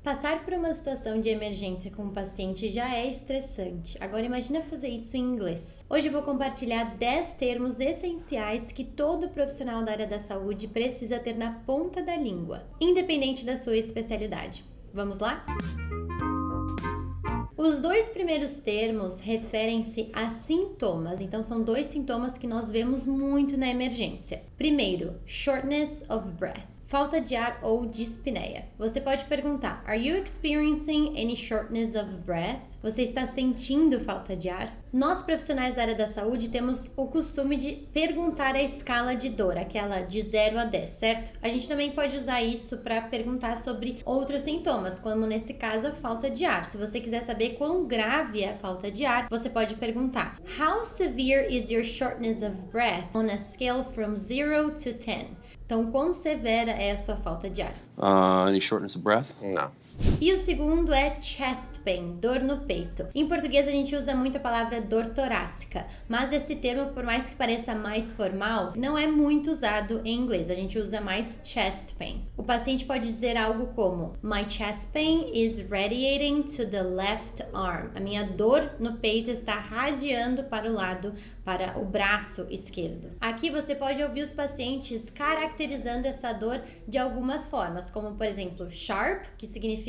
Passar por uma situação de emergência com um paciente já é estressante. Agora imagina fazer isso em inglês. Hoje eu vou compartilhar 10 termos essenciais que todo profissional da área da saúde precisa ter na ponta da língua, independente da sua especialidade. Vamos lá? Os dois primeiros termos referem-se a sintomas, então são dois sintomas que nós vemos muito na emergência. Primeiro, shortness of breath. Falta de ar ou dispneia. Você pode perguntar: Are you experiencing any shortness of breath? Você está sentindo falta de ar? Nós, profissionais da área da saúde, temos o costume de perguntar a escala de dor, aquela de 0 a 10, certo? A gente também pode usar isso para perguntar sobre outros sintomas, como nesse caso a falta de ar. Se você quiser saber quão grave é a falta de ar, você pode perguntar: How severe is your shortness of breath on a scale from 0 to 10? Então, quão severa é a sua falta de ar? Any shortness of breath? No. E o segundo é chest pain, dor no peito. Em português a gente usa muito a palavra dor torácica, mas esse termo, por mais que pareça mais formal, não é muito usado em inglês. A gente usa mais chest pain. O paciente pode dizer algo como: My chest pain is radiating to the left arm. A minha dor no peito está radiando para o lado, para o braço esquerdo. Aqui você pode ouvir os pacientes caracterizando essa dor de algumas formas, como por exemplo, sharp, que significa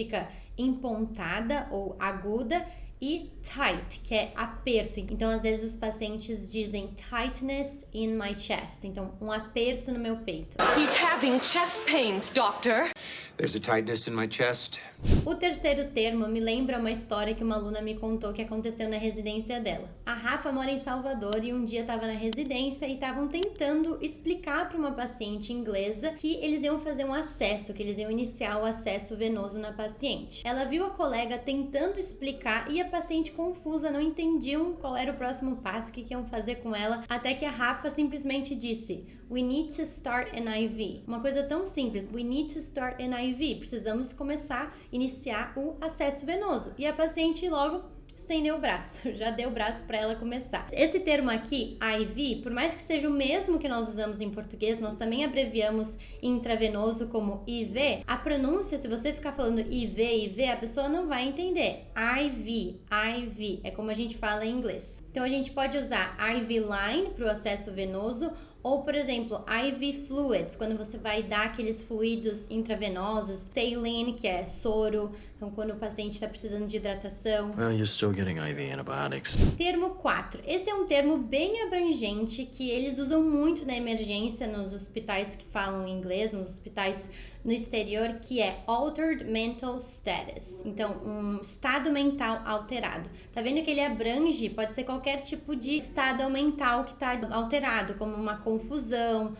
empontada ou aguda, e tight, que é aperto. Então, às vezes, os pacientes dizem tightness in my chest. Então, um aperto no meu peito. He's having chest pains, doctor. There's a tightness in my chest. O terceiro termo me lembra uma história que uma aluna me contou que aconteceu na residência dela. A Rafa mora em Salvador e um dia estava na residência e estavam tentando explicar para uma paciente inglesa que eles iam fazer um acesso, que eles iam iniciar o acesso venoso na paciente. Ela viu a colega tentando explicar e a paciente confusa, não entendiam qual era o próximo passo, o que iam fazer com ela, até que a Rafa simplesmente disse: We need to start an IV. Uma coisa tão simples, we need to start an IV. Precisamos começar, iniciar o acesso venoso. E a paciente logo estendeu o braço, já deu o braço para ela começar. Esse termo aqui, IV, por mais que seja o mesmo que nós usamos em português, nós também abreviamos intravenoso como IV. A pronúncia, se você ficar falando IV, a pessoa não vai entender. IV, é como a gente fala em inglês. Então a gente pode usar IV line para o acesso venoso, ou, por exemplo, IV fluids, quando você vai dar aqueles fluidos intravenosos, saline, que é soro, então quando o paciente está precisando de hidratação. Well, you're still getting IV antibiotics. Termo 4. Esse é um termo bem abrangente que eles usam muito na emergência nos hospitais que falam inglês, nos hospitais no exterior, que é altered mental status. Então, um estado mental alterado. Tá vendo que ele abrange, pode ser qualquer tipo de estado mental que está alterado, como uma confusão,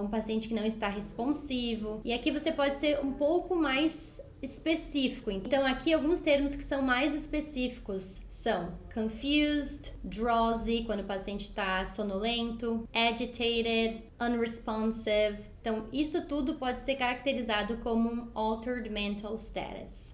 um paciente que não está responsivo. E aqui você pode ser um pouco mais específico. Então, aqui alguns termos que são mais específicos são confused, drowsy, quando o paciente está sonolento, agitated, unresponsive. Então, isso tudo pode ser caracterizado como um altered mental status.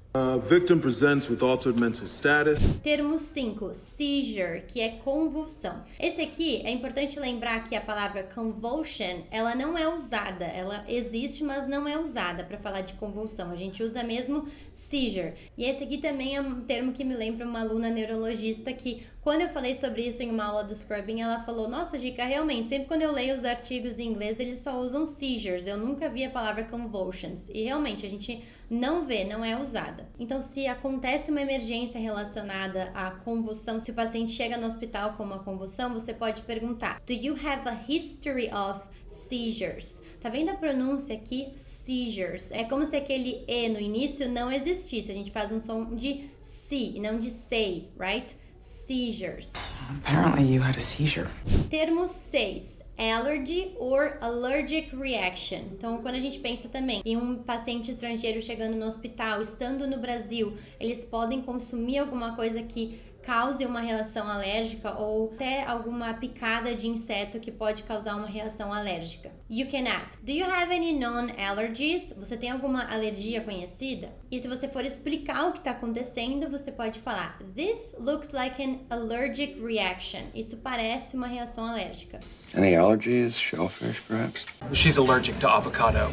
Victim presents with altered mental status. Termo 5, seizure, que é convulsão. Esse aqui, é importante lembrar que a palavra convulsion, ela não é usada. Ela existe, mas não é usada para falar de convulsão. A gente usa mesmo seizure. E esse aqui também é um termo que me lembra uma aluna neurologista que, quando eu falei sobre isso em uma aula do Scrubbing, ela falou: Nossa, Gica, realmente, sempre quando eu leio os artigos em inglês, eles só usam seizures. Eu nunca vi a palavra convulsions. E realmente, a gente não vê, não é usada. Então, se acontece uma emergência relacionada à convulsão, se o paciente chega no hospital com uma convulsão, você pode perguntar: Do you have a history of seizures? Tá vendo a pronúncia aqui? Seizures. É como se aquele E no início não existisse. A gente faz um som de si e não de say, right? Seizures. Apparently you had a seizure. Termo 6. Allergy or allergic reaction. Então, quando a gente pensa também em um paciente estrangeiro chegando no hospital, estando no Brasil, eles podem consumir alguma coisa que cause uma reação alérgica ou até alguma picada de inseto que pode causar uma reação alérgica. You can ask, do you have any known allergies? Você tem alguma alergia conhecida? E se você for explicar o que está acontecendo, você pode falar, this looks like an allergic reaction. Isso parece uma reação alérgica. Any allergies? Shellfish, perhaps? She's allergic to avocado.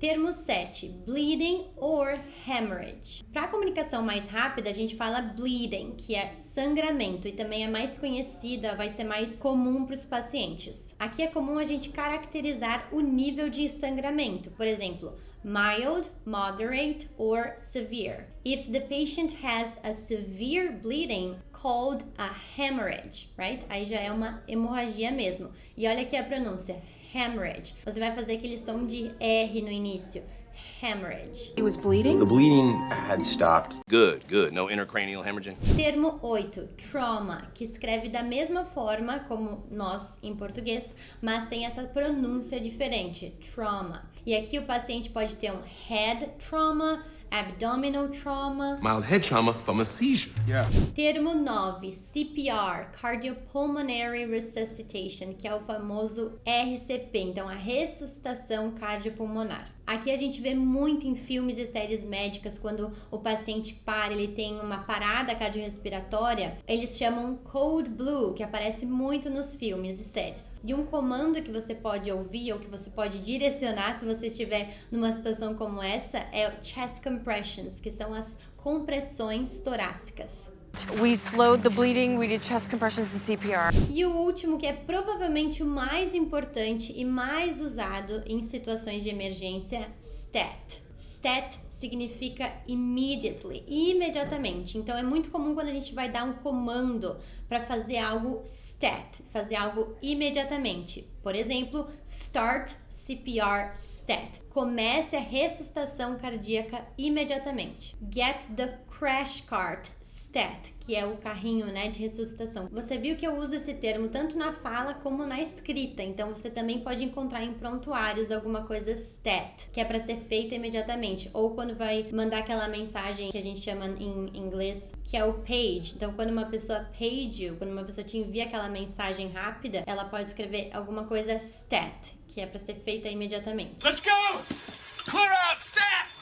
Termo 7, bleeding or hemorrhage. Para a comunicação mais rápida, a gente fala bleeding, que é sangramento, e também é mais conhecida, vai ser mais comum para os pacientes. Aqui é comum a gente caracterizar o nível de sangramento, por exemplo, mild, moderate, or severe. If the patient has a severe bleeding, called a hemorrhage, right? Aí já é uma hemorragia mesmo. E olha aqui a pronúncia, hemorrhage. Você vai fazer aquele som de R no início. Hemorrhage. He was bleeding? The bleeding had stopped. Good, good. No intracranial hemorrhaging? Termo 8, trauma, que escreve da mesma forma como nós em português, mas tem essa pronúncia diferente, trauma. E aqui o paciente pode ter um head trauma, abdominal trauma. Mild head trauma from a seizure. Yeah. Termo 9, CPR, Cardiopulmonary Resuscitation, que é o famoso RCP, então a ressuscitação cardiopulmonar. Aqui a gente vê muito em filmes e séries médicas, quando o paciente para, ele tem uma parada cardiorrespiratória, eles chamam Code Blue, que aparece muito nos filmes e séries. E um comando que você pode ouvir ou que você pode direcionar se você estiver numa situação como essa é o chest compressions, que são as compressões torácicas. We slowed the bleeding, we did chest compressions and CPR. E o último, que é provavelmente o mais importante e mais usado em situações de emergência, STAT. STAT significa immediately, imediatamente. Então é muito comum quando a gente vai dar um comando para fazer algo STAT, fazer algo imediatamente. Por exemplo, start CPR STAT. Comece a ressuscitação cardíaca imediatamente. Get the crash cart STAT, que é o carrinho, né, de ressuscitação. Você viu que eu uso esse termo tanto na fala como na escrita, então você também pode encontrar em prontuários alguma coisa STAT, que é para ser feita imediatamente, ou quando vai mandar aquela mensagem que a gente chama em inglês, que é o page. Então, quando uma pessoa page you, quando uma pessoa te envia aquela mensagem rápida, ela pode escrever alguma coisa STAT, que é para ser feita imediatamente. Let's go! Clear out, stat!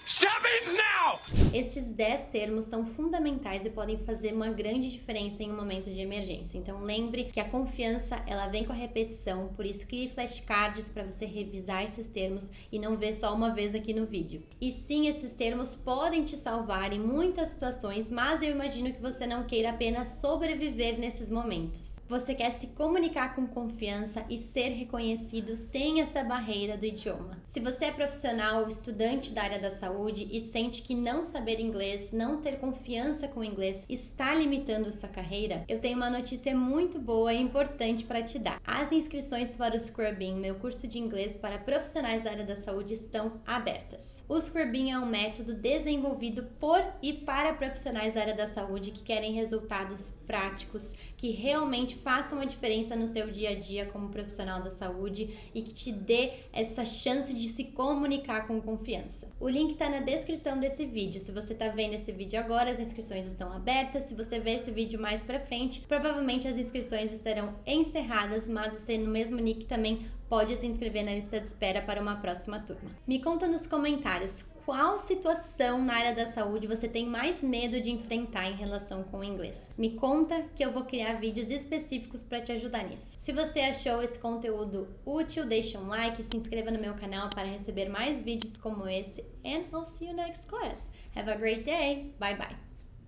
Stop it now! Estes 10 termos são fundamentais e podem fazer uma grande diferença em um momento de emergência. Então lembre que a confiança, ela vem com a repetição, por isso crie flashcards para você revisar esses termos e não ver só uma vez aqui no vídeo. E sim, esses termos podem te salvar em muitas situações, mas eu imagino que você não queira apenas sobreviver nesses momentos. Você quer se comunicar com confiança e ser reconhecido sem essa barreira do idioma. Se você é profissional ou estudante da área da saúde e sente que não saber inglês, não ter confiança com o inglês está limitando sua carreira, eu tenho uma notícia muito boa e importante para te dar. As inscrições para o Scrubbing, meu curso de inglês para profissionais da área da saúde, estão abertas. O Scrubbing é um método desenvolvido por e para profissionais da área da saúde que querem resultados práticos, que realmente façam a diferença no seu dia a dia como profissional da saúde e que te dê essa chance de se comunicar com confiança. O link está na descrição desse vídeo. Se você está vendo esse vídeo agora, as inscrições estão abertas. Se você ver esse vídeo mais pra frente, provavelmente as inscrições estarão encerradas, mas você no mesmo nick também pode se inscrever na lista de espera para uma próxima turma. Me conta nos comentários qual situação na área da saúde você tem mais medo de enfrentar em relação com o inglês. Me conta que eu vou criar vídeos específicos para te ajudar nisso. Se você achou esse conteúdo útil, deixa um like, se inscreva no meu canal para receber mais vídeos como esse, and I'll see you next class. Have a great day. Bye bye.